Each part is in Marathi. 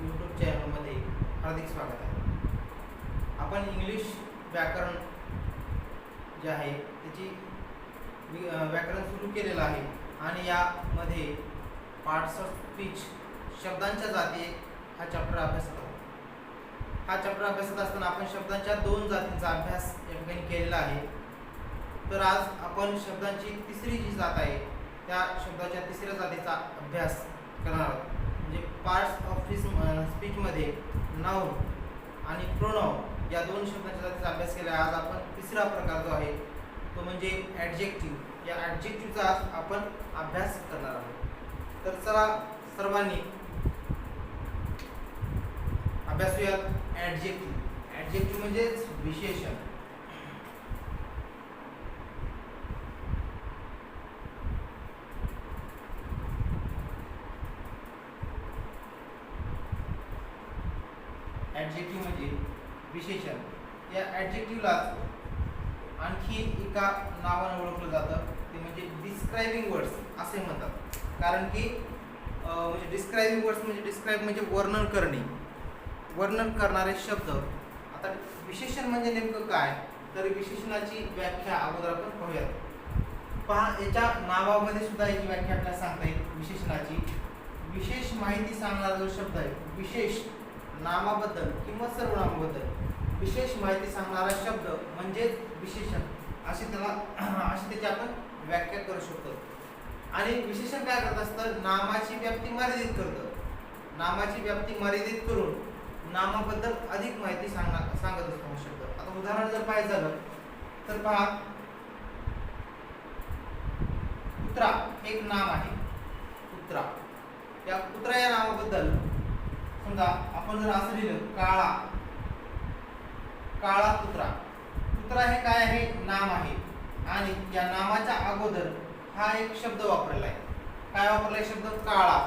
यूट्यूब चॅनलमध्ये हार्दिक स्वागत आहे. आपण इंग्लिश व्याकरण जे आहे त्याची व्याकरण सुरू केलेलं आहे आणि यामध्ये पार्ट्स ऑफ स्पीच शब्दांच्या जाती हा चॅप्टर अभ्यासत आहोत. हा चॅप्टर अभ्यासत असताना आपण शब्दांच्या दोन जातींचा अभ्यास या ठिकाणी केलेला आहे. तर आज आपण शब्दांची तिसरी जी जात आहे त्या शब्दाच्या तिसऱ्या जातीचा अभ्यास करणार आहोत. म्हणजे पार्ट्स ऑफ स्पीचमध्ये नाउन आणि प्रोनाउन या दोन शब्दांच्या जातीचा अभ्यास केला आहे. आज आपण तिसरा प्रकार जो आहे तो म्हणजे ॲडजेक्टिव्ह. या ॲडजेक्टिव्हचा आज आपण अभ्यास करणार आहोत. तर चला सर्वांनी अभ्यासूयात ॲडजेक्टिव्ह. ॲडजेक्टिव्ह म्हणजेच विशेषण. ॲडजेक्टिव्ह म्हणजे विशेषण. या ॲडजेक्टिव्हला आणखी एका नावाने ओळखलं जातं ते म्हणजे डिस्क्रायबिंग वर्ड्स असे म्हणतात. कारण की म्हणजे डिस्क्रायबिंग वर्ड्स म्हणजे डिस्क्राईब म्हणजे वर्णन करणे, वर्णन करणारे शब्द. आता विशेषण म्हणजे नेमकं काय, तर विशेषणाची व्याख्या अगोदर आपण पाहूयात. पहा, याच्या नावामध्ये सुद्धा याची व्याख्या आपल्याला सांगता येईल. विशेषणाची विशेष माहिती सांगणारा जो शब्द आहे, विशेष नामाबद्दल किंवा सर्वनामाबद्दल विशेष माहिती सांगणारा शब्द म्हणजेच विशेषण अशी त्याची आपण व्याख्या करू शकतो. आणि विशेषण काय करत असतं, नामाची व्याप्ती मर्यादित करतं. नामाची व्याप्ती मर्यादित करून नामाबद्दल अधिक माहिती सांगत असतो हा शब्द. आता उदाहरण जर पाहायचं झालं तर पहा, कुत्रा एक नाम आहे. कुत्रा, या कुत्रा या नावाबद्दल समजा आपण जर असं लिहिलं, काळा काळा कुत्रा. कुत्रा हे काय आहे, नाम आहे. आणि या नामाच्या अगोदर हा एक शब्द वापरला आहे. काय वापरलाय शब्द, काळा.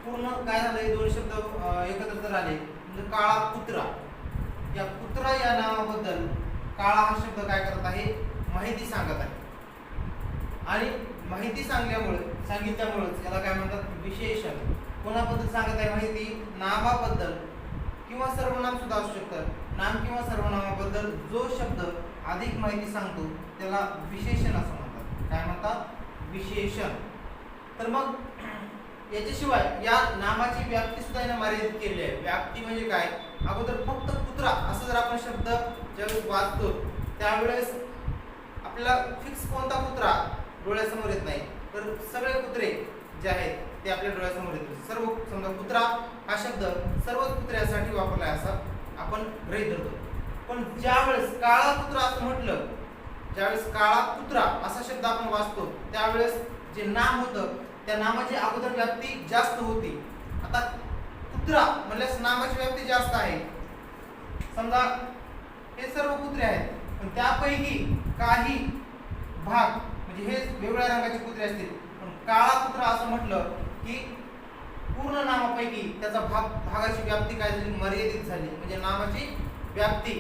पूर्ण काय झालंय, दोन शब्द एकत्र झाले म्हणजे काळा कुत्रा. या कुत्रा या नावाबद्दल काळा हा शब्द काय करत आहे, माहिती सांगत आहे. आणि माहिती सांगितल्यामुळेच याला काय म्हणतात, विशेषण. कोणाबद्दल सांगत आहे माहिती, नामाबद्दल किंवा सर्वनाम सुद्धा असू शकतं. नाम किंवा सर्वनामाबद्दल जो शब्द अधिक माहिती सांगतो त्याला विशेषण असं म्हणतात. काय म्हणतात, विशेषण. तर मग याच्याशिवाय या नामाची व्याप्ती सुद्धा याने मर्यादित केलेली आहे. व्याप्ती म्हणजे काय, अगोदर फक्त कुत्रा असं जर आपण शब्द ज्यावेळेस वाचतो त्यावेळेस आपल्याला फिक्स कोणता कुत्रा डोळ्यासमोर येत नाही, तर सगळे कुत्रे जे आहेत ते आपल्या डोळ्यासमोर येतात. सर्व समजा कुत्रा हा शब्द सर्वच कुत्र्यासाठी वापरला आहे असं आपण गृहीत धरतो. पण ज्यावेळेस काळा कुत्रा असं म्हटलं, ज्यावेळेस काळा कुत्रा असा शब्द आपण वाचतो त्यावेळेस जे नाम होतं त्या नामाची अगोदर व्याप्ती जास्त होती. आता कुत्रा म्हणल्यास नामाची व्याप्ती जास्त आहे. समजा हे सर्व कुत्रे आहेत पण त्यापैकी काही भाग म्हणजे हे वेगळ्या रंगाचे कुत्रे असतील, पण काळा कुत्रा असं म्हटलं की पूर्ण नामापैकी त्याचा भागाची व्याप्ती काय झाली, मर्यादित झाली. म्हणजे नामाची व्याप्ती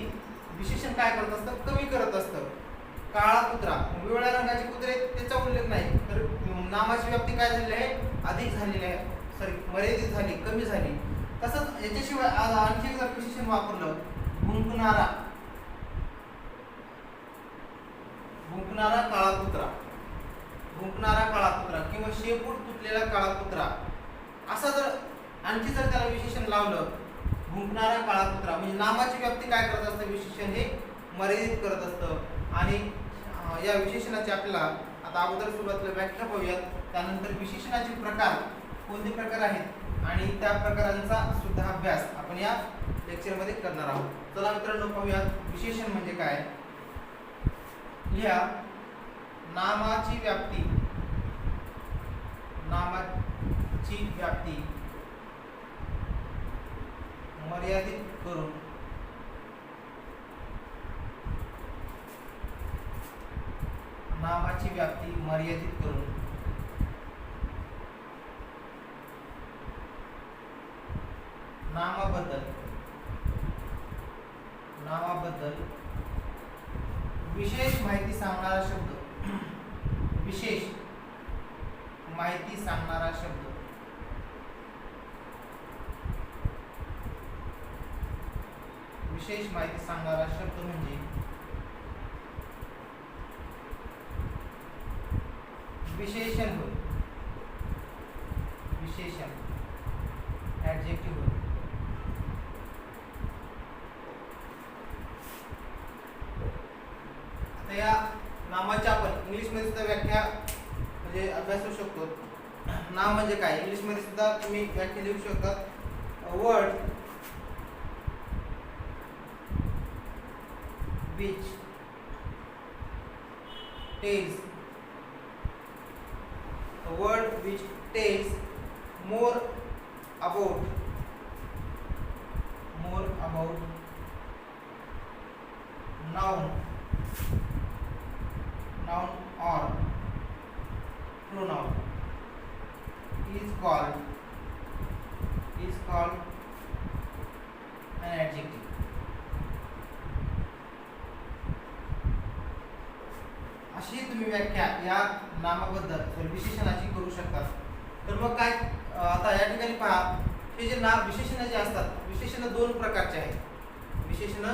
विशेषण काय करत असतं, कमी करत असतं. काळा कुत्रा, वेगळ्या रंगाचे कुत्रे त्याचा उल्लेख नाही, तर नामाची व्याप्ती काय झालेली आहे, अधिक झालेली आहे, मर्यादित झाली, कमी झाली. तसंच याच्याशिवाय आणखी एक विशेषण वापरलं, भुंकणारा. भुंकणारा काळा कुत्रा, भुंकणारा काळा कुत्रा किंवा शेपूट तुटलेला काळा कुत्रा असा जर आणखी जर त्याला विशेषण लावलं, भुंकणारा काळा कुत्रा, म्हणजे नामाची व्याप्ती काय करत असतं, विशेषण हे मर्यादित करत असतं. आणि या विशेषणाची आपल्याला आता अगोदर सुरुवातीला व्याख्या पाहूयात, त्यानंतर विशेषणाचे प्रकार कोणते प्रकार आहेत आणि त्या प्रकारांचा सुद्धा अभ्यास आपण या लेक्चरमध्ये करणार आहोत. चला मित्रांनो पाहूयात विशेषण म्हणजे काय. लिहा, नामाची व्याप्ती, नामाची व्याप्ती मर्यादित करून नामाची व्याप्ती मर्यादित करून नामाबद्दल विशेष माहिती सांगणारा शब्द, विशेष माहिती सांगणारा शब्द विशेष माहिती सांगणारा शब्द म्हणजे विशेषण होय. विशेषण ऍडजेक्टिव्ह होय. आता या नामाची आपण इंग्लिश मध्ये सुद्धा व्याख्या म्हणजे अभ्यासू शकतो. नाम म्हणजे काय इंग्लिश मध्ये सुद्धा तुम्ही व्याख्या लिहू शकता. Word which tells a word which tells more about noun or pronoun is called an adjective. अशी तुम्ही व्याख्या या नामाबद्दल विशेषणाची करू शकता. तर मग काय आता या ठिकाणी पहा, हे जे नाम विशेषण जे असतात, विशेषण दोन प्रकारचे आहेत. विशेषण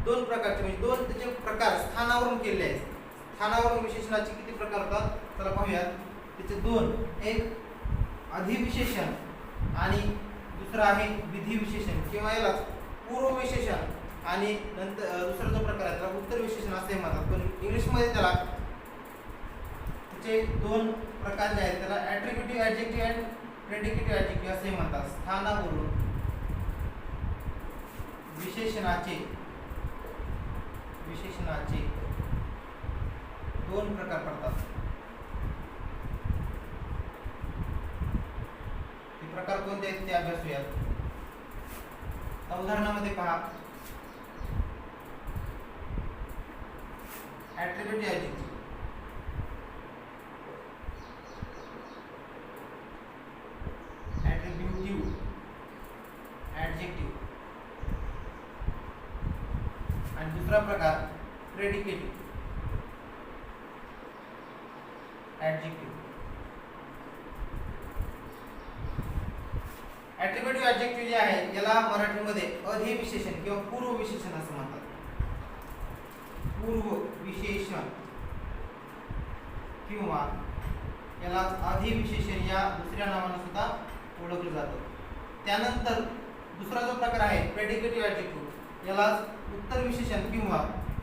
दोन प्रकारचे म्हणजे दोन त्याचे प्रकार स्थानावरून केले आहेत. स्थानावरून विशेषणाचे किती प्रकार होतात चला पाहूयात. त्याचे दोन, एक अधिविशेषण आणि दुसरा आहे विधी विशेषण किंवा याला पूर्व विशेषण आणि नंतर दुसरा जो प्रकार आहे त्याला उत्तर विशेषण असे म्हणतात. पण इंग्लिश मध्ये त्याला चे दोन प्रकार जे आहेत त्याला ॲट्रिब्युटिव्ह ॲडजेक्टिव्ह आणि प्रेडिकेटिव्ह ॲडजेक्टिव्ह असे म्हणतात. स्थानावरून विशेषणाचे दोन प्रकार पडतात. ते प्रकार कोणते आहेत ते अभ्यासूयात. उदाहरणामध्ये पहा, ॲट्रिब्युटिव्ह ॲडजेक्टिव्ह आणि दुसरा प्रकार प्रेडिकेटिव्ह ॲडजेक्टिव्ह. ॲट्रिब्युटिव्ह ॲडजेक्टिव्ह जे आहे याला मराठीमध्ये अधिविशेषण किंवा पूर्व विशेषण असं म्हणतात. पूर्व विशेषण किंवा याला अधिविशेषण या दुसऱ्या नावाने सुद्धा ओळखलं जातं. त्यानंतर दुसरा जो प्रकार आहे प्रेडिकेटिव्ह ॲडजेक्टिव्ह याला उत्तर विशेषण किंवा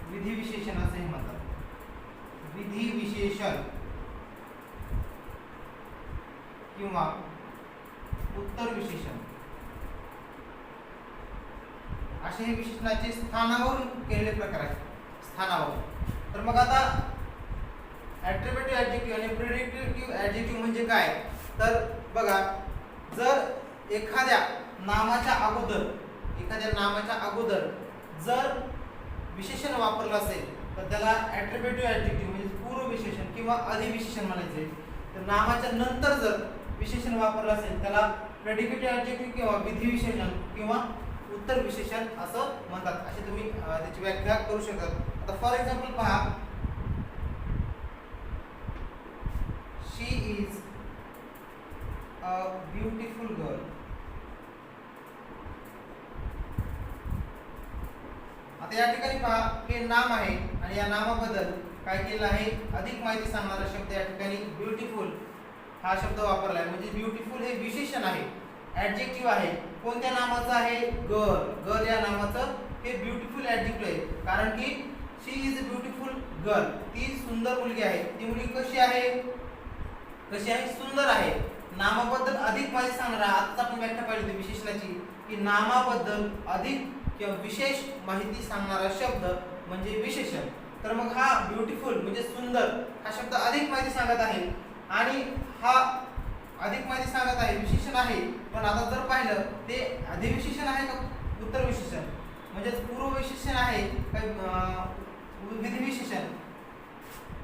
विधी विशेषण असेही म्हणतात. विधी विशेषण किंवा उत्तर विशेषण असे हे विशेषणाचे स्थानावरून केलेले प्रकार आहेत. स्थानावरून. तर मग आता ॲट्रिब्युटिव्ह ॲडजेक्टिव्ह आणि प्रेडिकेटिव्ह ॲडजेक्टिव्ह म्हणजे काय तर बघा, जर एखाद्या नामाच्या अगोदर जर विशेषण वापरलं असेल तर त्याला ॲट्रिब्युटिव्ह ॲडजेक्टिव्ह म्हणजे पूर्व विशेषण किंवा अधिविशेषण म्हणायचे. तर नामाच्या नंतर जर विशेषण वापरलं असेल त्याला प्रेडिकेटिव्ह ॲडजेक्टिव्ह किंवा विधी विशेषण किंवा उत्तर विशेषण असं म्हणतात. असे तुम्ही त्याची व्याख्या करू शकता. आता फॉर एक्झाम्पल पहा, शी इज अ ब्युटिफुल गर्ल. आता या ठिकाणी पहा, हे नाम आहे आणि या नामाबद्दल काय केलं आहे, अधिक माहिती सांगणारा शब्द या ठिकाणी ब्युटिफुल हा शब्द वापरला आहे. म्हणजे ब्युटिफुल हे विशेषण आहे, ॲडजेक्टिव्ह आहे. कोणत्या नामाचं आहे, गर्ल या नामाचं हे ब्युटिफुल ॲडजेक्टिव्ह आहे. कारण की शी इज अ ब्युटिफुल गर्ल, ती सुंदर मुलगी आहे. ती मुलगी कशी आहे, सुंदर आहे. नामाबद्दल अधिक माहिती सांगणारा, आता आपण व्याख्या पाहिली होती विशेषणाची, की नामाबद्दल अधिक किंवा विशेष माहिती सांगणारा शब्द म्हणजे विशेषण. तर मग हा ब्युटिफुल म्हणजे सुंदर हा शब्द अधिक माहिती सांगत आहे आणि हा अधिक माहिती सांगत आहे, विशेषण आहे. पण आता जर पाहिलं ते अधिविशेषण आहे का उत्तर विशेषण म्हणजे पूर्व विशेषण आहे का विधी विशेषण,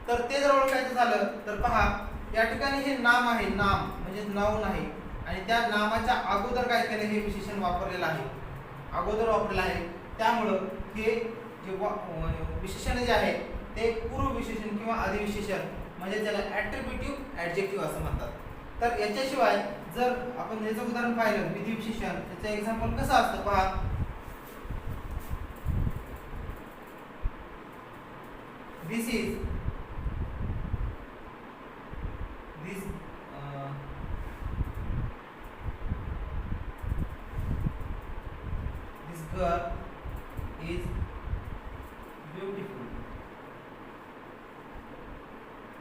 तर ते जर ओळखायचं झालं तर पहा, या ठिकाणी हे नाम आहे, नाम म्हणजे नाउन आहे आणि त्या नामाच्या अगोदर काय केलं, हे विशेषण वापरलेलं आहे, अगोदर वापरलेलं आहे. त्यामुळं हे जे विशेषण जे आहे ते पूर्व विशेषण किंवा अधिविशेषण म्हणजे त्याला ॲट्रिब्युटिव्ह ॲडजेक्टिव्ह असं म्हणतात. तर याच्याशिवाय जर आपण याचं उदाहरण पाहिलं विधी विशेषण, त्याचं एक्झाम्पल कसं असतं पहा, this is this this girl is beautiful.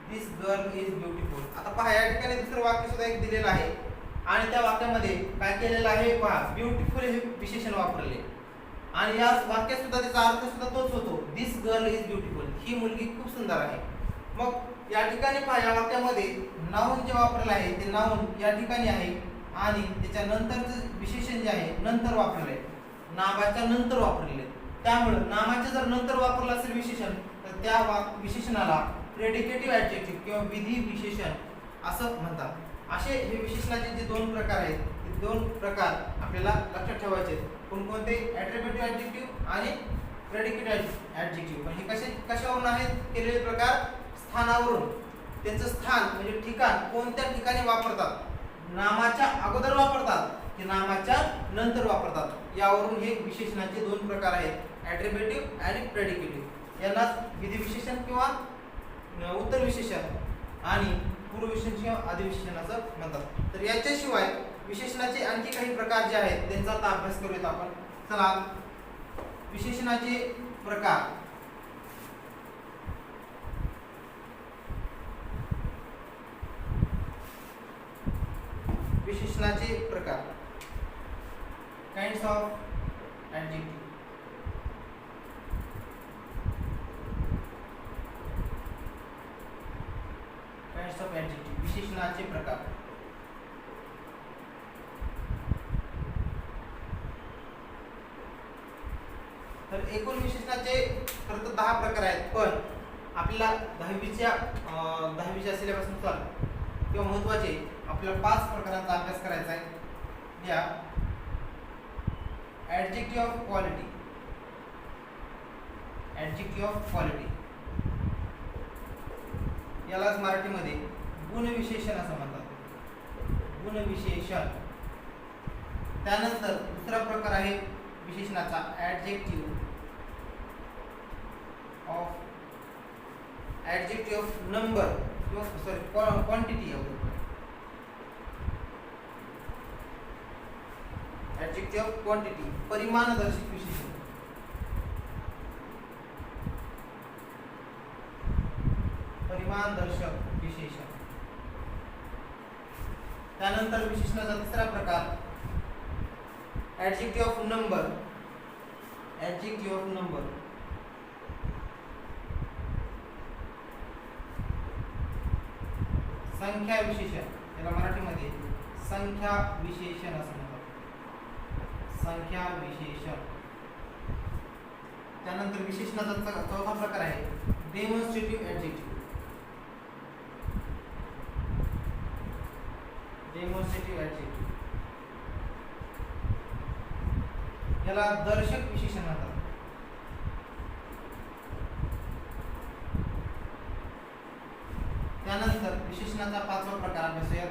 This girl is beautiful. आता पहा या ठिकाणी दुसरं वाक्य सुद्धा एक दिलेलं आहे आणि त्या वाक्यामध्ये काय केलेलं आहे पहा, ब्युटिफुल हे विशेषण वापरले आणि या वाक्यात सुद्धा त्याचा अर्थ सुद्धा तोच होतो, दिस गर्ल इज ब्युटिफुल, ही मुलगी खूप सुंदर आहे. मग या ठिकाणी पहा या वाक्यामध्ये नाउन जे वापरलेलं आहे ते नाउन या ठिकाणी आहे आणि त्याच्या नंतरचं विशेषण जे आहे नंतर वापरले, नामाच्या नंतर वापरले. त्यामुळे नामाच्या जर नंतर वापरलं असेल विशेषण तर त्या विशेषणाला प्रेडिकेटिव्ह ऍडजेक्टिव्ह किंवा विधी विशेषण असं म्हणतात. असे हे विशेषणाचे जे दोन प्रकार आहेत ते दोन प्रकार आपल्याला लक्षात ठेवायचे आहेत. कोणकोणते? ऍट्रिब्युटिव्ह ऍडजेक्टिव्ह आणि प्रेडिकेटिव्ह ऍडजेक्टिव्ह. पण हे कशावरून आहेत केलेले प्रकार? स्थानावरून. त्यांचं स्थान म्हणजे ठिकाण कोणत्या ठिकाणी वापरतात, नामाच्या अगोदर वापरतात की नामाच्या नंतर वापरतात, यावरून हे विशेषणाचे दोन प्रकार आहेत, ऍट्रिब्युटिव्ह आणि प्रेडिकेटिव्ह. यांना विधी विशेषण किंवा उत्तर विशेषण आणि पूर्व विशेषण किंवा आदि विशेषण असं म्हणतात. तर याच्याशिवाय विशेषणाचे आणखी काही प्रकार जे आहेत त्यांचा आता अभ्यास करूयात आपण. चला, विशेषणाचे प्रकार. विशेषणाचे प्रकार. Kinds of adjective. Kinds of adjective, विशेषणाचे प्रकार. तर एकूण विशेषणाचे खरं तर 10 प्रकार आहेत, पण आपल्याला 10वीच्या सिलेबसनुसार किंवा महत्त्वाचे आपल्याला 5 प्रकारांचा अभ्यास करायचा आहे. या adjective of quality. Adjective of quality यालाच मराठीमध्ये गुणविशेषण असं म्हणतात, गुणविशेषण. त्यानंतर दुसरा प्रकार आहे विशेषणाचा ऍडजेक्टिव्ह ऑफ नंबर किंवा क्वांटिटी. ऍडजेक्टिव्ह ऑफ क्वांटिटी, परिमाणदर्शक विशेषण. परिमाणदर्शक विशेषण. त्यानंतर विशेषणाचा तिसरा प्रकार adjective of number. Adjective of number. संख्या विशेषण, याला मराठीमध्ये संख्या विशेषण असं म्हणतात, संख्या विशेषण. त्यानंतर विशेषणाचा चौथा प्रकार आहे डेमॉन्स्ट्रेटिव्ह ऍडजेक्टिव्ह. डेमॉन्स्ट्रेटिव्ह ऍडजेक्टिव्ह याला दर्शक विशेषण म्हणतात. त्यानंतर विशेषणाचा 5वा प्रकार अभ्यासूया,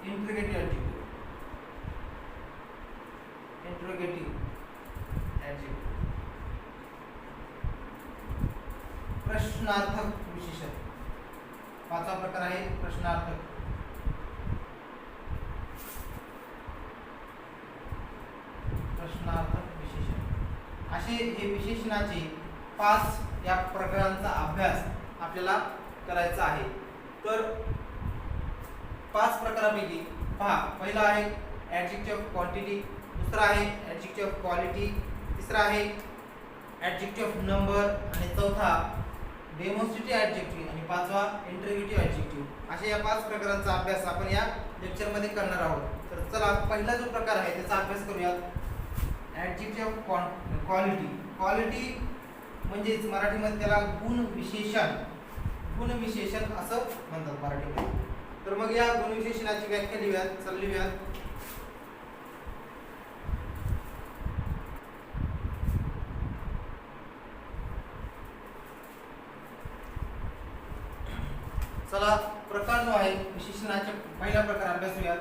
इंट्रोगेटिव्ह ऍडजेक्टिव्ह. इंट्रोगेटिव्ह ऍडजेक्टिव्ह, प्रश्नार्थक विशेषण. 5वा प्रकार आहे प्रश्नार्थक. प्रश्नार्थक विशेषण. असे हे विशेषणाचे 5 या प्रकारांचा अभ्यास आपल्याला करायचा आहे. तर 5 प्रकारापैकी पहा, पहिला आहे ऍडजेक्टिव्ह ऑफ क्वांटिटी, दुसरा आहे ऍडजेक्टिव्ह ऑफ क्वालिटी, तिसरा आहे ऍडजेक्टिव्ह ऑफ नंबर आणि चौथा डेमॉन्स्ट्रेटिव्ह ऍडजेक्टिव्ह आणि 5वा इंट्रोगेटिव्ह ऍडजेक्टिव्ह. अशा या 5 प्रकारांचा अभ्यास आपण या लेक्चरमध्ये करणार आहोत. तर चला, पहिला जो प्रकार आहे त्याचा अभ्यास करूयात, ऍडजेक्टिव्ह ऑफ क्वालिटी. क्वालिटी म्हणजेच मराठीमध्ये त्याला गुणविशेषण, गुणविशेषण असं म्हणतात मराठीमध्ये. तर मग या गुणविशेषणाची व्याख्या लिहूयात. चल लिहूयात. चला, प्रकार जो आहे विशेषणाचे पहिला प्रकार अभ्यासूयात,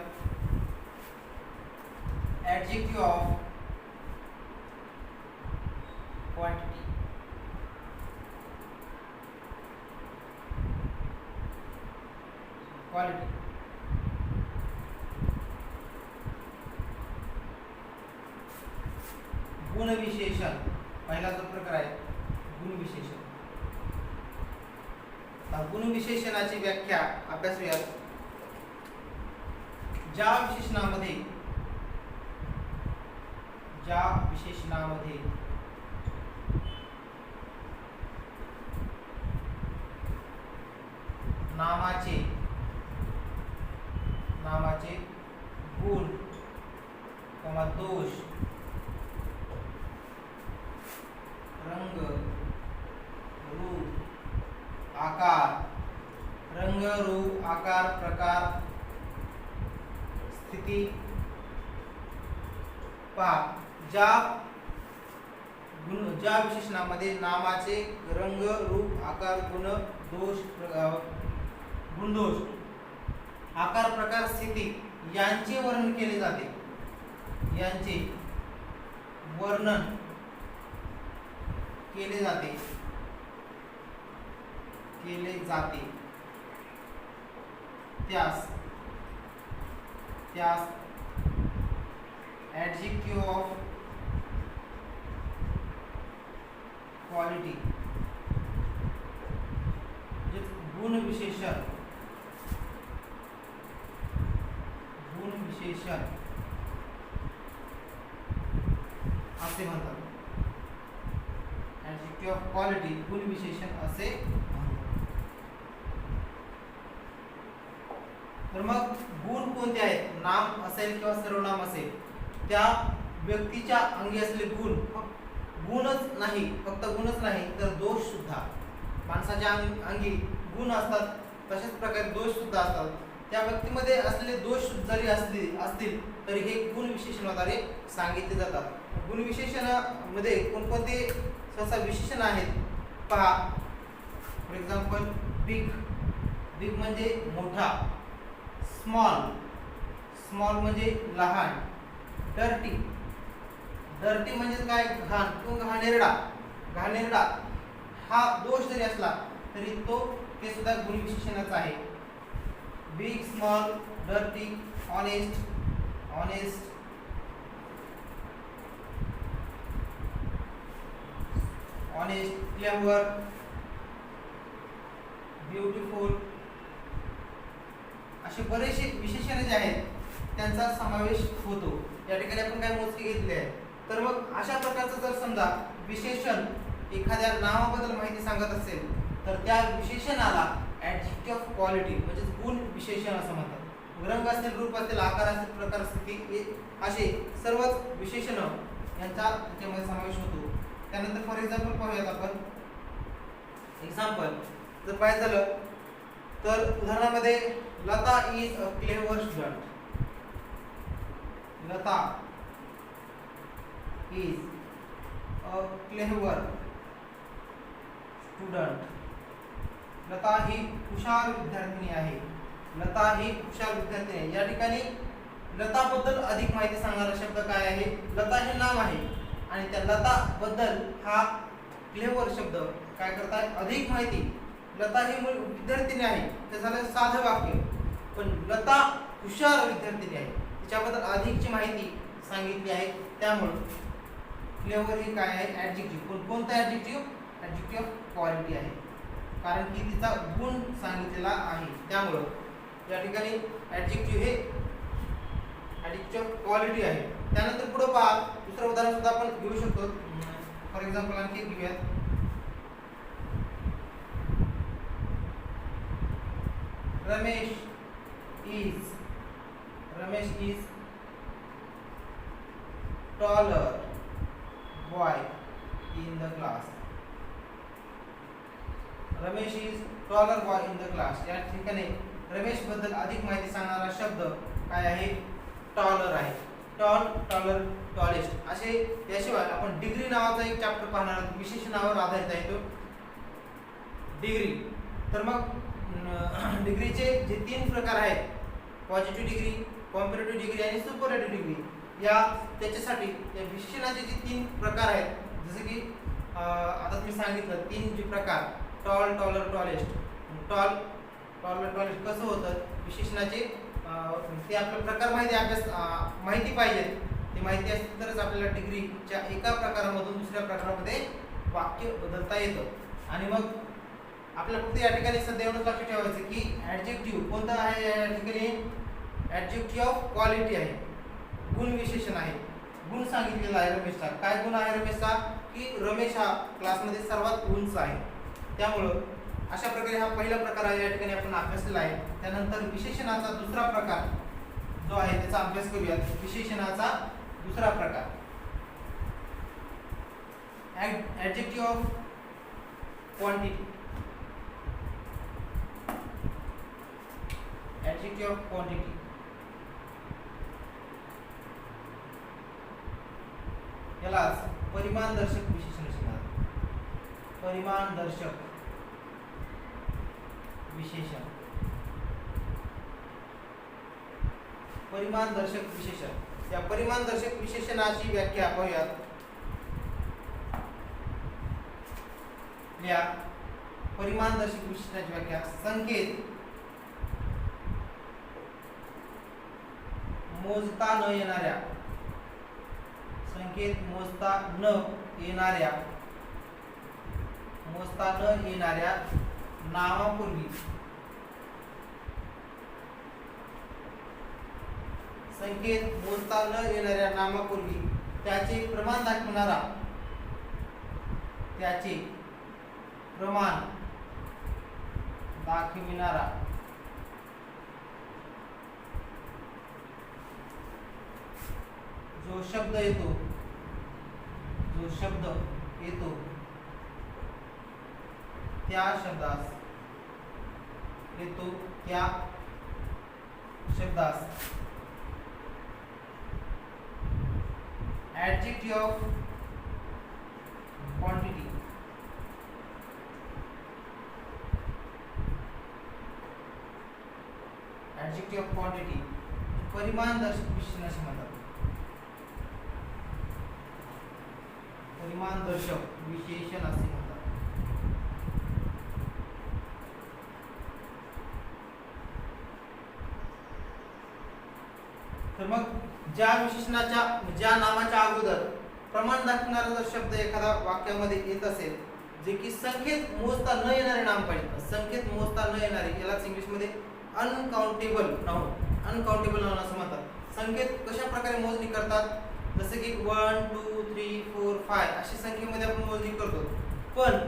ऍडजेक्टिव्ह ऑफ क्वांटिटी. क्वालिटी. गुणविशेषण पहिला जो प्रकार आहे गुणविशेषण. गुणविशेषणाची व्याख्या अभ्यासूयात. ज्या विशेषणामध्ये नामाचे गुण किंवा दोष, रंग, रूप, आकार, प्रकार, स्थिती पहा. ज्या विशेषणामध्ये नामाचे रंग, रूप, आकार, गुण, दोष, गुणदोष, आकार, प्रकार, स्थिती यांचे वर्णन केले जाते. त्यास ऍडजेक्टिव्ह ऑफ क्वालिटी गुणविशेषण असे म्हणतात. ऍडजेक्टिव्ह ऑफ क्वालिटी गुणविशेषण असे म्हणतात. तर मग गुण कोणते आहेत? नाम असेल किंवा सर्वनाम असेल, त्या व्यक्तीच्या अंगी असलेले गुणच नाही, फक्त गुणच नाही तर दोष सुद्धा. माणसाच्या अंगी गुण असतात, तशाच प्रकारे दोष सुद्धा असतात. त्या व्यक्तीमध्ये असलेले दोष जरी असतील तरी हे गुणविशेषणाद्वारे सांगितले जातात. गुणविशेषणामध्ये कोणकोणते सहसा विशेषण आहेत पहा. फॉर एक्झाम्पल बिग म्हणजे मोठा, स्मॉल म्हणजे लहान, डर्टी म्हणजे काय? घाण किंवा घाणेरडा. हा दोष जरी असला तरी ते सुद्धा गुणविशेषणाचा आहे. Big, small, dirty, honest, clever, beautiful असे बरेचसे विशेषणे जे आहेत त्यांचा समावेश होतो. या ठिकाणी आपण काय मोजके घेतले आहे. तर मग अशा प्रकारचं जर समजा विशेषण एखाद्या नावाबद्दल माहिती सांगत असेल तर त्या विशेषणाला ऍडजेक्टिव्ह ऑफ क्वालिटी म्हणजे गुण विशेषण असं म्हणतात. रंग असतील, रूप असतील, आकार असतील, प्रकार, स्थिती असे सर्वच विशेषण यांचा त्याच्यामध्ये समावेश होतो. त्यानंतर फॉर एक्झाम्पल पाहूयात आपण. एक्झाम्पल जर पाहायचं झालं तर उदाहरणामध्ये Lata is a clever student. Lata is a clever student. Lata ही हुशार विद्यार्थिनी आहे. या ठिकाणी लता बद्दल अधिक माहिती सांगणारा शब्द काय आहे? लता हे नाव आहे आणि त्या लता बद्दल हा क्लेवर शब्द काय करताय? अधिक माहिती. लता ही विद्यार्थिनी आहे ते झालं साधं वाक्य, पण लता हुशार विद्यार्थिनी आहे तिच्याबद्दल अधिकची माहिती सांगितली आहे. त्यामुळे क्लेवर हे काय आहे? ऍडजेक्टिव्ह. कोणता ऍडजेक्टिव्ह? ऍडजेक्टिव्ह ऑफ क्वालिटी आहे, कारण की तिचा गुण सांगितलेला आहे. त्यामुळे या ठिकाणी ऍडजेक्टिव्ह हे ऍडजेक्टिव्ह ऑफ क्वालिटी आहे. त्यानंतर पुढे पहा, दुसरं उदाहरण सुद्धा आपण घेऊ शकतो. फॉर एक्झाम्पल आणखी घेऊयात. Ramesh is taller boy in the class. Ramesh is taller boy in the class. या ठिकाणी रमेश बद्दल अधिक माहिती सांगणारा शब्द काय आहे? टॉलर आहे. टॉलर, टॉलेस्ट असे. याशिवाय आपण डिग्री नावाचा एक चॅप्टर पाहणार आहोत. विशेषणावर आधारित आहे तो डिग्री. तर मग डिग्रीचे जे 3 प्रकार आहेत, पॉझिटिव्ह डिग्री, कॉम्पॅरेटिव्ह डिग्री आणि सुपरलेटिव्ह डिग्री, त्याच्यासाठी या विशेषणाचे जे 3 प्रकार आहेत, जसे की आता मी सांगितलं 3 जे प्रकार, tall, taller, tallest. Taller, tallest कसं होतं? विशेषणाचे ते आपले प्रकार माहिती पाहिजे. ती माहिती असली तरच आपल्याला डिग्रीच्या एका प्रकारामधून दुसऱ्या प्रकारामध्ये वाक्य बदलता येतं. आणि मग आपल्याला फक्त या ठिकाणी सध्या एवढंच लक्षात ठेवायचं की ॲडजेक्टिव्ह कोणतं आहे या ठिकाणी, ॲडजेक्टिव्ह ऑफ क्वालिटी आहे, गुण विशेषण आहे. गुण सांगितलेला आहे रमेशचा. काय गुण आहे रमेशचा, की रमेश हा क्लासमध्ये सर्वात उंच आहे. त्यामुळं अशा प्रकारे हा पहिला प्रकार आहे या ठिकाणी आपण अभ्यासलेला आहे. त्यानंतर विशेषणाचा दुसरा प्रकार जो आहे त्याचा अभ्यास करूया. विशेषणाचा दुसरा प्रकार adjective of quantity. Adjective of quantity यालाच परिमाणदर्शक विशेषण म्हणतात. परिमाणदर्शक विशेषण. परिमाणदर्शक विशेषण. या परिमाणदर्शक विशेषणाची व्याख्या पाहूयात. या परिमाणदर्शक विशेषणाची व्याख्या संकेत मोजता न येणाऱ्या, संकेत मोजता न येणाऱ्या नावापूर्वी, संकेत मोजता न येणाऱ्या नामापूर्वी त्याचे प्रमाण दाखविणारा, त्याचे प्रमाण दाखविणारा जो शब्द येतो, त्या शब्दास adjective of quantity, adjective of quantity परिमाणदर्शक विशेषण असे म्हणतात. परिमाणदर्शक विशेषण असे म्हणतात. तर मग ज्या नामाच्या अगोदर प्रमाण दाखवणारा जर शब्द एखादा वाक्यामध्ये येत असेल, जे की संकेत मोजता न येणारे नाम पाहिजे. संकेत मोजता न येणारे यालाच इंग्लिशमध्ये अनकाउंटेबल नाउन, अनकाउंटेबल नाउन असं म्हणतात. संकेत कशा प्रकारे मोजणी करतात, जसे की 1 2 3 4 5 अशी संख्येमध्ये आपण मोजणी करतो. पण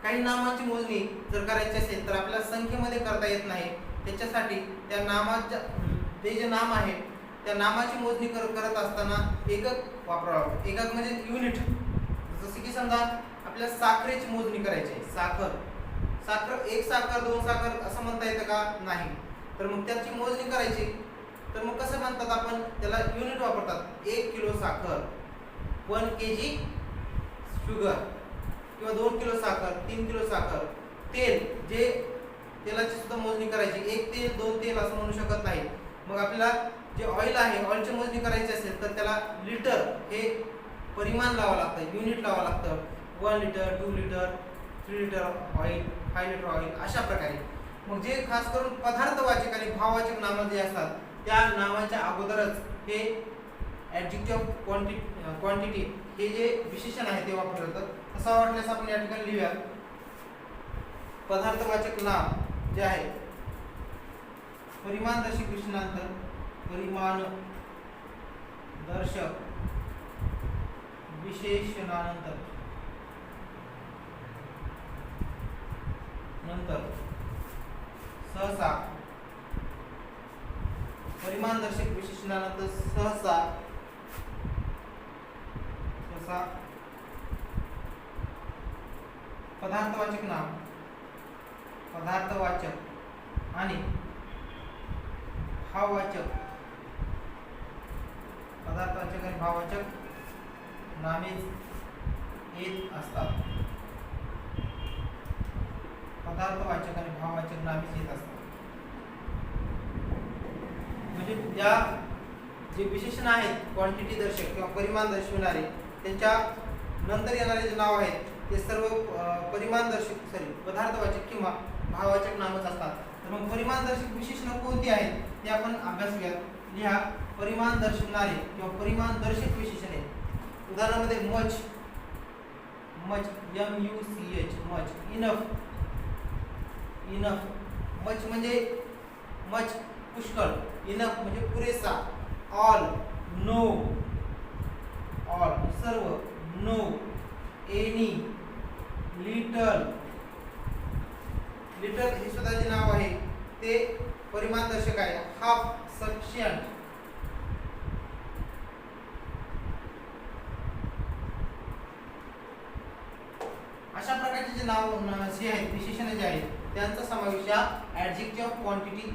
काही नामांची मोजणी जर करायची असेल तर आपल्याला संख्येमध्ये करता येत नाही. त्याच्यासाठी त्या नामाच्या ते जे नाम आहे त्या नामाची मोजणी करत असताना एकक वापरावं लागतं. एकक म्हणजे युनिट. जसे की समजा आपल्याला साखरेची मोजणी करायची आहे. साखर 1 साखर 2 साखर असं म्हणता येतं का, नाही. तर मग त्याची मोजणी करायची तर मग कसं म्हणतात आपण, त्याला युनिट वापरतात. 1 किलो साखर, 1 kg शुगर, किंवा 2 किलो साखर, 3 किलो साखर. तेल, जे तेलाची सुद्धा मोजणी करायची, 1 तेल 2 तेल असं म्हणू शकत नाही. मग आपल्याला जे ऑइल आहे, ऑइलची मोजणी करायची असेल तर त्याला लिटर हे परिमाण लावावं लागतं, युनिट लावावं लागतं. 1 litre 2 litre 3 litre oil, 5 litre oil अशा प्रकारे. मग जे खास करून पदार्थवाचक आणि भाववाचक नामं जे असतात त्या नावाच्या अगोदरच हे ॲडजेक्टिव्ह ऑफ क्वांटिटी हे जे विशेषण आहे ते वापरलं जातं. असं वाटल्यास आपण या ठिकाणी लिहूया. पदार्थवाचक नाम जे आहे परिमाणदर्शक विशेषणानंतर, परिमाणदर्शक विशेषणानंतर सहसा, परिमाणदर्शक विशेषणानंतर सहसा पदार्थवाचक नाम, पदार्थवाचक आणि भाववाचक, पदार्थवाचक आणि भाववाचक नामेच येत असतात. पदार्थवाचक आणि भाववाचक नामेच येत असतात. म्हणजे या जे विशेषण आहेत क्वांटिटी दर्शक किंवा परिमाण दर्शविणारे, त्यांच्या नंतर येणारे जे नाव आहेत ते सर्व पदार्थवाचक किंवा भाववाचक नामच असतात. तर मग परिमाण दर्शक विशेषण कोणती आहेत ते आपण अभ्यासूयात. लिहा परिमाण दर्शवणारे किंवा परिमाण दर्शक विशेषणे. उदाहरणामध्ये much, much MUCH much, enough, enough, much म्हणजे मच पुष्कळ, इनफ म्हणजे पुरेसा, ऑल, नो, ऑल सर्व, नो, एनी, लिटल, लिटल हे सुद्धा जे नाव आहे ते परिमाण दर्शक आहे. हाफ, सफिशियंट, अशा प्रकारचे जे नाव जे आहेत विशेषणे जे आहेत त्यांचा समावेश या ऍडजेक्टिव्ह ऑफ क्वांटिटी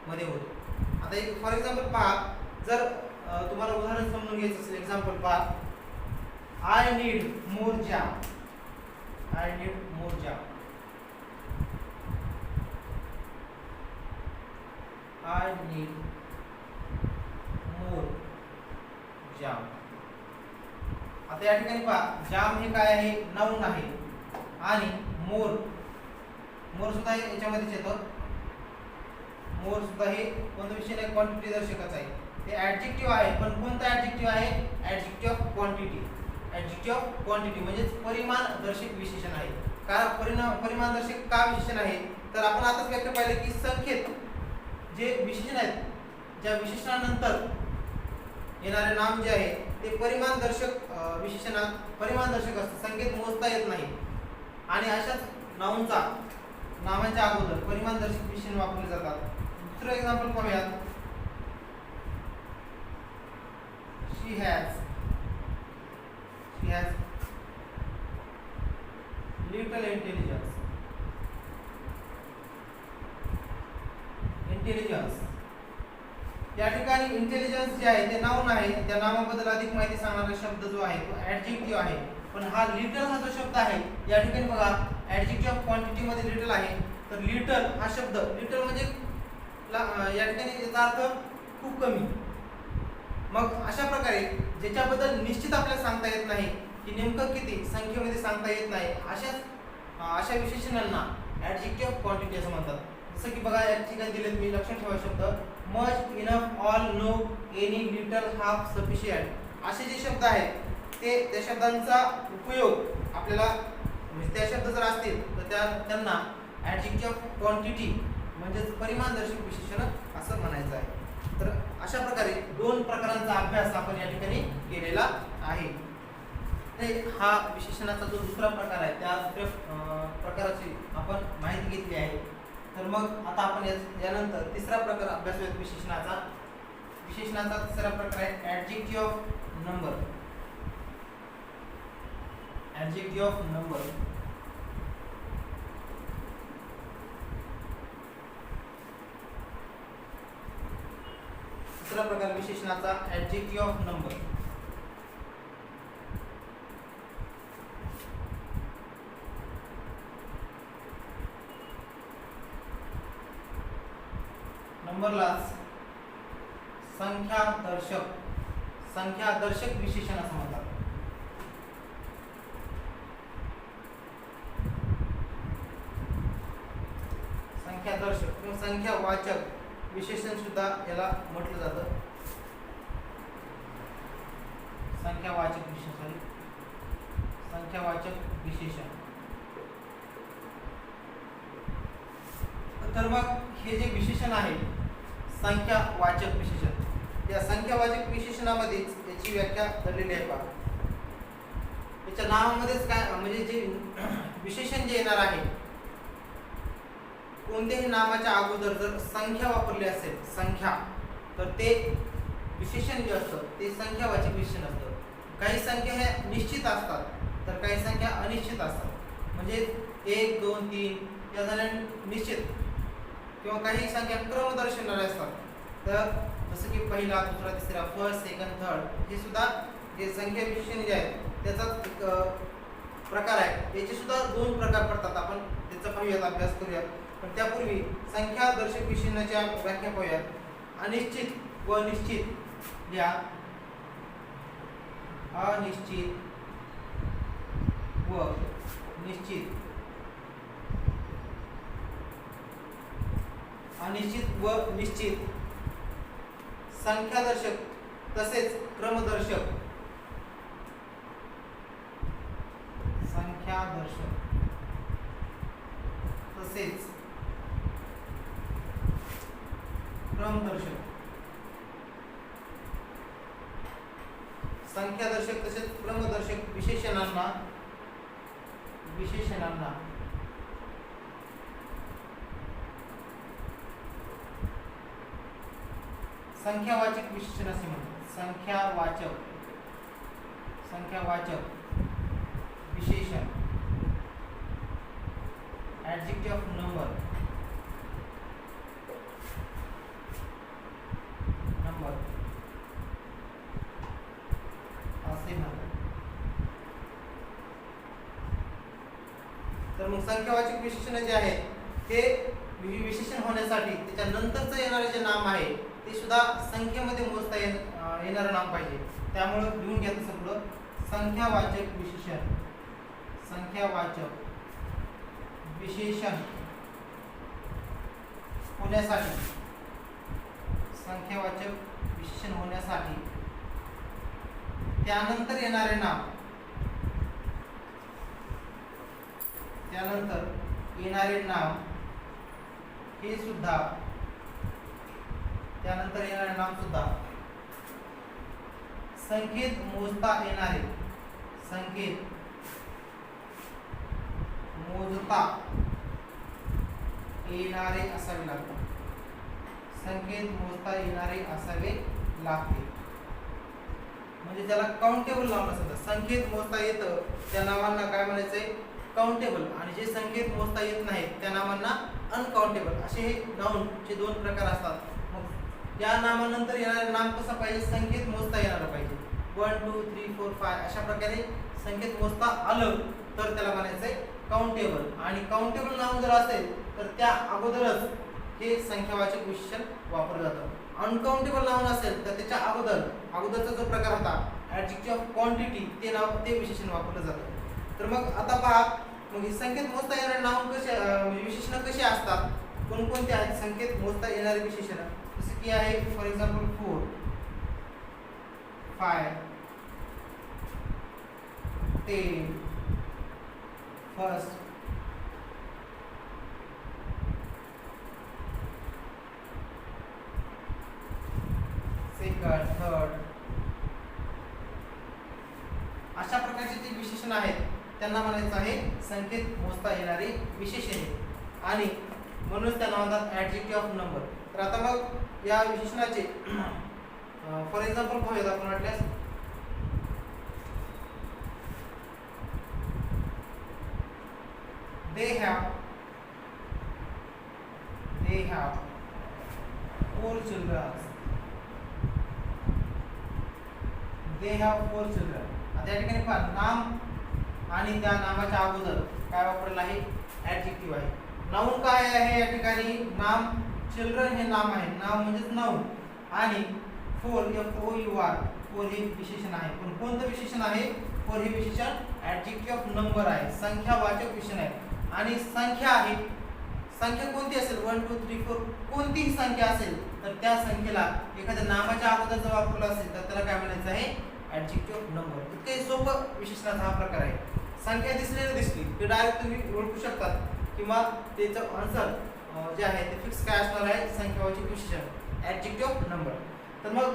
मध्ये होतो. आता एक फॉर एक्झाम्पल पहा, जर तुम्हाला उदाहरण समजून घ्यायचं असेल, एक्झाम्पल पहा, I need more jam, I need more jam, I need more jam. आता या ठिकाणी पहा, जाम हे काय आहे, नाऊन आहे, आणि मोर, मोर सुद्धा याच्यामध्येच येतं. मोर सुद्धा हे कोणतं विषय नाही, क्वांटिटी दर्शकच आहे. ते ऍडजेक्टिव्ह आहे, पण कोणता ऍडजेक्टिव्ह आहे, adjective of quantity. Adjective of quantity म्हणजे परिमाण दर्शक विशेषण आहे. परिमाण दर्शक का विशेषण आहे, तर आपण आताच व्याख्या पाहिले की संख्येत जे विशेषण आहेत, ज्या विशेषणानंतर येणारे नाम जे आहे ते परिमाण दर्शक विशेषणात परिमाण दर्शक असतं, संख्येत मोजता येत नाही. आणि अशाच नाउनचा, नामांच्या अगोदर परिमाण दर्शक विशेषण वापरले जातात. दुसरं एक्झाम्पल पाहूयात, she has, she has little intelligence, intelligence. या ठिकाणी इंटेलिजन्स जे आहे ते नाउन आहे, त्या नामाबद्दल अधिक माहिती सांगणारा शब्द जो आहे तो ऍडजेक्टिव्ह आहे. पण हा लिटल हा जो शब्द आहे या ठिकाणी बघा, ऍडजेक्टिव्ह ऑफ क्वांटिटी मध्ये लिटल आहे. तर लिटल हा शब्द, लिटल म्हणजे या ठिकाणी याचा अर्थ खूप कमी. मग अशा प्रकारे ज्याच्याबद्दल निश्चित आपल्याला सांगता येत नाही की नेमकं किती, संख्येमध्ये सांगता येत नाही, अशा विशेषणांना ऍडजेक्टिव्ह ऑफ क्वांटिटी असं म्हणतात. जसं की बघा या ठिकाणी दिलेत, मी लक्षात ठेवा शब्द, much, enough, all, no, any, little, half, sufficient असे जे शब्द आहेत ते त्या शब्दांचा उपयोग आपल्याला म्हणजे त्या शब्द जर असतील तर त्यांना ऍडजेक्टिव्ह ऑफ क्वांटिटी म्हणजे परिमाण दर्शक विशेषण असं म्हणायचं आहे. तर अशा प्रकारे दोन प्रकारांचा अभ्यास आपण या ठिकाणी केलेला आहे. हा विशेषणाचा जो दुसरा प्रकार आहे त्या दुसऱ्या प्रकाराची आपण माहिती घेतली आहे. तर मग आता आपण यानंतर तिसरा प्रकार अभ्यासूयात विशेषणाचा. विशेषणाचा तिसरा प्रकार आहे adjective of number. Adjective of number. तिसरा प्रकार विशेषणाचा ऍडजेक्टिव्ह ऑफ नंबर. नंबरला संख्यादर्शक, संख्यादर्शक विशेषण असं म्हणतात. संख्यादर्शक किंवा संख्यावाचक विशेषण सुद्धा याला म्हटलं जातं. संख्यावाचक विशेषण, संख्यावाचक विशेषण. तर मग हे जे विशेषण आहे संख्यावाचक विशेषण, या संख्यावाचक विशेषणामध्येच याची व्याख्या दिलेली आहे पहा. याच्या नावामध्येच काय म्हणजे जे विशेषण जे येणार आहे, कोणत्याही नामाच्या अगोदर जर संख्या वापरली असेल, संख्या, तर ते विशेषण जे असतं ते संख्यावाचक विशेषण असतं. काही संख्या ह्या निश्चित असतात तर काही संख्या अनिश्चित असतात. म्हणजे 1, 2, 3 या झाल्या निश्चित, किंवा काही संख्या क्रम दर्शवणाऱ्या असतात. तर जसं की पहिला, दुसरा, तिसरा, फर्स्ट, सेकंड, थर्ड हे सुद्धा जे संख्या विशेषण जे आहेत त्याचा एक प्रकार आहे. याचे सुद्धा दोन प्रकार पडतात. आपण त्याचा पाहूयात, अभ्यास करूयात. पण त्यापूर्वी संख्या दर्शक विशेषणाच्या व्याख्या पाहूयात. अनिश्चित व निश्चित या अनिश्चित व निश्चित अनिश्चित व निश्चित, संख्यादर्शक तसेच क्रमदर्शक, संख्यादर्शक तसेच क्रमदर्शक, संख्यादर्शक तसेच क्रमदर्शक विशेषणांना संख्यावाचक विशेषण असे म्हणतात. संख्यावाचक विशेषण, ऍडजेक्टिव्ह ऑफ नंबर असे म्हणतात. तर मग संख्यावाचक विशेषण जे आहेत ते विशेषण होण्यासाठी त्याच्या नंतरचं येणारे जे नाम आहे ते सुद्धा संख्येमध्ये मोजता येणारं नाम पाहिजे. त्यामुळे लिहून घ्या तसं पुढं, संख्यावाचक विशेषण, संख्यावाचक विशेषण होण्यासाठी, संख्यावाचक विशेषण होण्यासाठी त्यानंतर येणारे नाम, हे सुद्धा, त्यानंतर येणारे नाम सुद्धा संख्येत मोजता येणारे, संख्येत मोजता येणारे असावे लागते, संख्येत मोजता येणारे असावे लागते. म्हणजे त्याला काउंटेबल नाव नसतं. संख्येत मोजता येतं त्या नावांना काय म्हणायचंय, काउंटेबल, आणि जे संख्येत मोजता येत नाहीत त्या नावांना अनकाउंटेबल. असे हे नाउनचे दोन प्रकार असतात. मग या नामानंतर येणारे नाम कसं पाहिजे, संख्येत मोजता येणारं पाहिजे. 1 2 3 4 5 अशा प्रकारे संख्येत मोजता आलं तर त्याला म्हणायचंय काउंटेबल. आणि काउंटेबल नाव जर असेल तर त्या अगोदरच हे संख्यावाचक विशेषण वापरलं जातं. अनकाउंटेबल नाव नसेल तर त्याच्या अगोदरचा जो प्रकार होता ऍडजेक्टिव्ह ऑफ क्वांटिटी ते विशेषण वापरलं जातं. तर मग आता पहा, मग संख्येत मोजता येणारे नाम कसे, विशेषण कसे असतात, कोणकोणते आहेत संख्येत मोजता येणारे विशेषण, जसे की आहे for example 4 5 10 first, second, third. अशा प्रकारचे जे विशेषण आहेत त्यांना म्हणायचं आहे संख्येत मोजता येणारे विशेषणे, आणि म्हणूनच त्यांना म्हणतात ऍडजेक्टिव्ह ऑफ नंबर. तर आता मग या विशेषणाचे फॉर एक्झाम्पल पाहूयात आपण वाटल्यास. they have 4 children. they have 4 children. आता या ठिकाणी पहा, नाम आणि त्या नामाच्या अगोदर काय वापरलेलं आहे, ऍडजेक्टिव्ह आहे. नाउन काय आहे या ठिकाणी, नाम, चिल्ड्रन हे नाम आहे, नाव म्हणजेच नाउन, आणि 4 FOUR 4 हे विशेषण आहे. पण कोणतं विशेषण आहे, 4 हे विशेषण ऍडजेक्टिव्ह ऑफ नंबर आहे, संख्यावाचक विशेषण आहे. आणि संख्या आहे, संख्या कोणती असेल 1 2 3 4 कोणतीही संख्या असेल तर त्या संख्येला एखाद्या नामाच्या अगोदर जर वापरलं असेल तर त्याला काय म्हणायचं आहे, ऍडजेक्टिव्ह ऑफ नंबर. इतके सोपं विशेषणाचा हा प्रकार आहे. संख्या दिसली ते डायरेक्ट तुम्ही ओळखू शकतात, किंवा त्याचं आन्सर जे आहे ते फिक्स काय असणार आहे, संख्यावाचक विशेषण, ऍडजेक्टिव्ह ऑफ नंबर. तर मग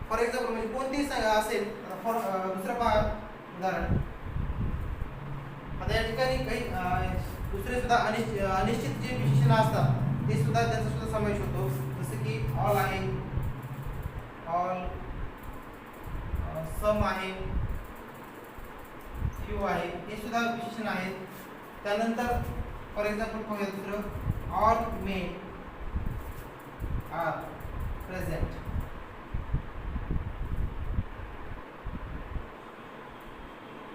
फॉर एक्झाम्पल म्हणजे कोणतीही संख्या असेल, दुसरं पहा उदाहरण. आता या ठिकाणी काही दुसरे सुद्धा अनिश्चित जे विशेषण असतात ते सुद्धा त्यांचा सुद्धा समावेश होतो. जसं की ऑल आहे, ऑल, सम आहे, फ्यू आहे, हे सुद्धा विशेषण आहेत. त्यानंतर फॉर एक्झाम्पल पाहूया दुसरं, all men are present.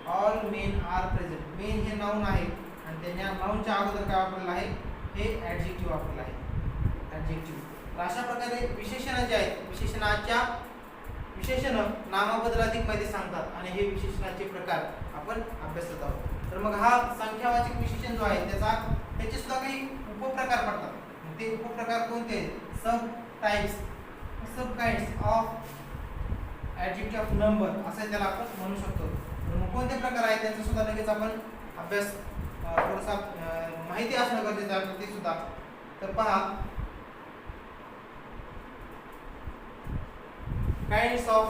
All men are present. Main हे नाउन आहे आणि त्या नाउनच्या अगोदर काय वापरलेलं आहे, हे ऍडजेक्टिव्ह वापरलेलं आहे, ऍडजेक्टिव्ह. तर अशा प्रकारे विशेषण जे आहेत, विशेषण नामाबद्दल अधिक माहिती सांगतात आणि हे विशेषणाचे प्रकार आपण अभ्यासत आहोत. तर मग हा संख्यावाचक विशेषण जो आहे त्याचे सुद्धा काही उपप्रकार पडतात. ते उपप्रकार कोणते आहेत? Sub types sub kinds of adjective of number असं त्याला आपण म्हणू शकतो. तर मग कोणते प्रकार आहेत त्यांचा सुद्धा लगेच आपण अभ्यास थोडासा माहिती असणं गरजेचं आहे ते सुद्धा. तर पहा, kinds of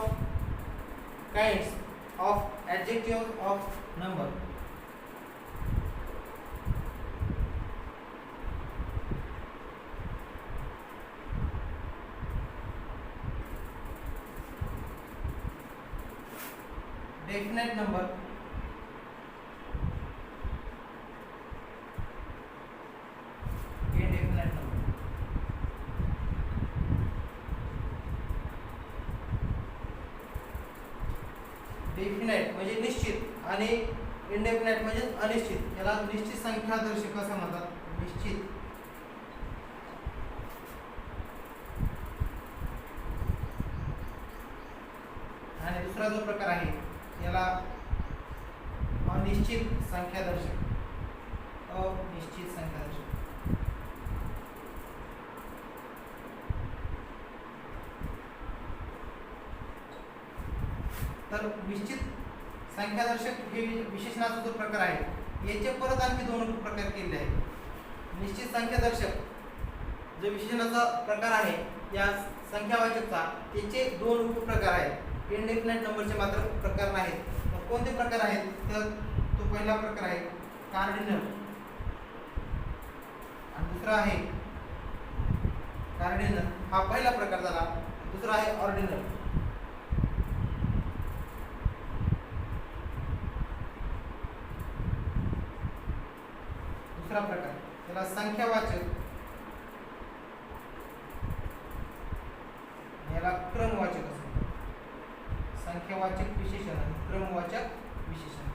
adjective of number. Definite number, indefinite number. Definite म्हणजे निश्चित आणि इनडेफिनेट म्हणजे अनिश्चित. याला निश्चित संख्या दर्शक असं म्हणतात. निश्चित आणि दुसरा जो प्रकार आहे याला अनिश्चित संख्या दर्शक. अनिश्चित संख्या दर्शक. तर निश्चित संख्या दर्शक हे विशेषणाचा जो प्रकार आहे याचे परत आणखी दोन प्रकार केले आहेत. निश्चित संख्या दर्शक जो विशेषणाचा प्रकार आहे या संख्यावाचकचा त्याचे दोन उपप्रकार आहेत. इनडेफिनेट नंबरचे मात्र प्रकार नाहीत. मग कोणते प्रकार आहेत? तर तो पहिला प्रकार आहे कार्डिनल आणि दुसरा आहे कार्डिनल हा पहिला प्रकार झाला. दुसरा आहे ऑर्डिनल. दुसरा प्रकार त्याला संख्यावाचक, याला क्रमवाचक असतो. संख्यावाचक विशेषण आणि क्रमवाचक विशेषण.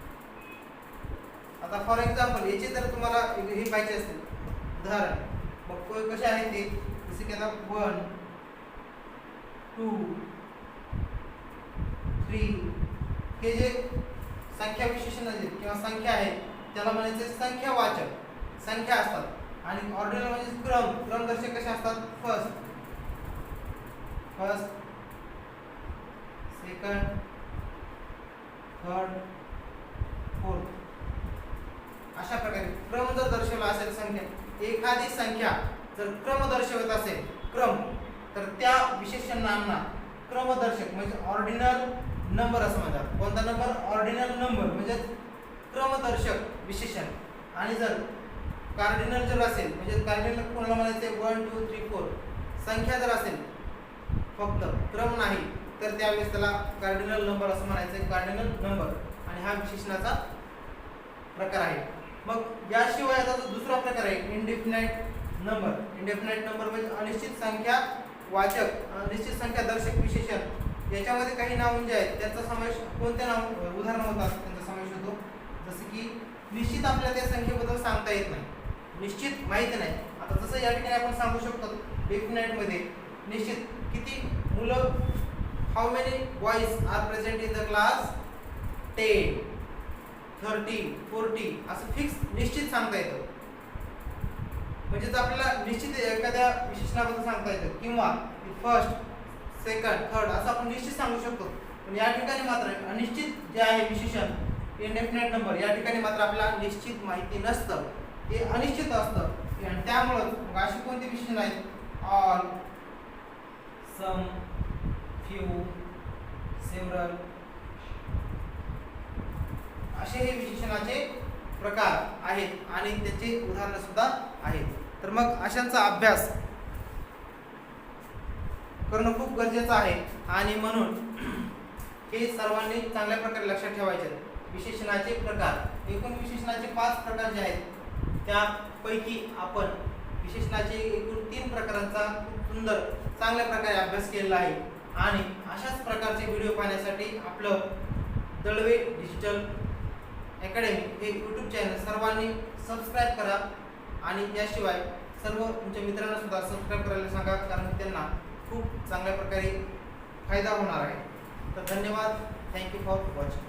आता फॉर एक्झाम्पल याचे जर तुम्हाला हे पाहिजे असेल उदाहरण, मग कसे आहे ते, जसे की आता 1 2 3 हे जे संख्या विशेषण आहेत किंवा संख्या आहेत त्याला म्हणायचे संख्यावाचक संख्या असतात. आणि ऑर्डिनल म्हणजे क्रमदर्शक कसे असतात? फर्स्ट सेकंड थर्ड फोर्थ अशा प्रकारे क्रम जर दर्शवला असेल संख्या, एखादी संख्या जर क्रम दर्शवत असेल तर त्या विशेषणांना क्रमदर्शक म्हणजे ऑर्डिनल नंबर असं म्हणतात. कोणता नंबर? ऑर्डिनल नंबर म्हणजे क्रमदर्शक विशेषण. आणि जर कार्डिनल जर असेल म्हणजे कार्डिनल कोणाला म्हणायचे 1 2 3 4 संख्या जर असेल फक्त क्रम नाही तर त्यावेळेस त्याला कार्डिनल नंबर असं म्हणायचं. कार्डिनल नंबर आणि हा विशेषणाचा प्रकार आहे. मग याशिवाय आता दुसरा प्रकार आहे इनडेफिनाइट नंबर. इनडेफिनाइट नंबर म्हणजे अनिश्चित संख्या वाचक, अनिश्चित संख्या दर्शक विशेषण. याच्यामध्ये काही नाव जे आहेत त्यांचा समावेश, कोणते नाव उदाहरण होतात त्यांचा समावेश होतो. जसे की निश्चित आपल्याला त्या संख्येबद्दल सांगता येत नाही, निश्चित माहिती नाही. आता जसं या ठिकाणी आपण सांगू शकतो डेफिनाइट मध्ये निश्चित किती मुलं, how many boys are present in the class, 10 30 40 असं फिक्स निश्चित सांगता येतं. म्हणजे आपल्याला निश्चित एखाद्या विशेषणाबद्दल सांगता येतं किंवा फर्स्ट सेकंड थर्ड असं आपण निश्चित सांगू शकतो. पण या ठिकाणी मात्र अनिश्चित जे आहे विशेषण इनडेफिनाइट नंबर, या ठिकाणी मात्र आपल्याला निश्चित माहिती नसतं, ते अनिश्चित असतं. आणि त्यामुळं अशी कोणती विशेषण आहेत? ऑल, सम, फ्यू, सेव्हरल असे हे विशेषणाचे प्रकार आहेत आणि त्याचे उदाहरण सुद्धा आहेत. तर मग अशांचा अभ्यास करणं खूप गरजेचं आहे आणि म्हणून हे सर्वांनी चांगल्या प्रकारे लक्षात ठेवायचे. विशेषणाचे प्रकार, एकूण विशेषणाचे 5 प्रकार जे आहेत त्यापैकी आपण विशेषणाचे एकूण 3 प्रकारांचा खूप सुंदर चांगल्या प्रकारे अभ्यास केलेला आहे. आणि अशाच प्रकारचे व्हिडिओ पाहण्यासाठी आपलं दळवे डिजिटल अकॅडमी हे यूट्यूब चॅनल सर्वांनी सबस्क्राईब करा आणि त्याशिवाय सर्व तुमच्या मित्रांना सुद्धा सबस्क्राईब करायला सांगा, कारण त्यांना खूप चांगल्या प्रकारे फायदा होणार आहे. तर धन्यवाद. Thank you for watching.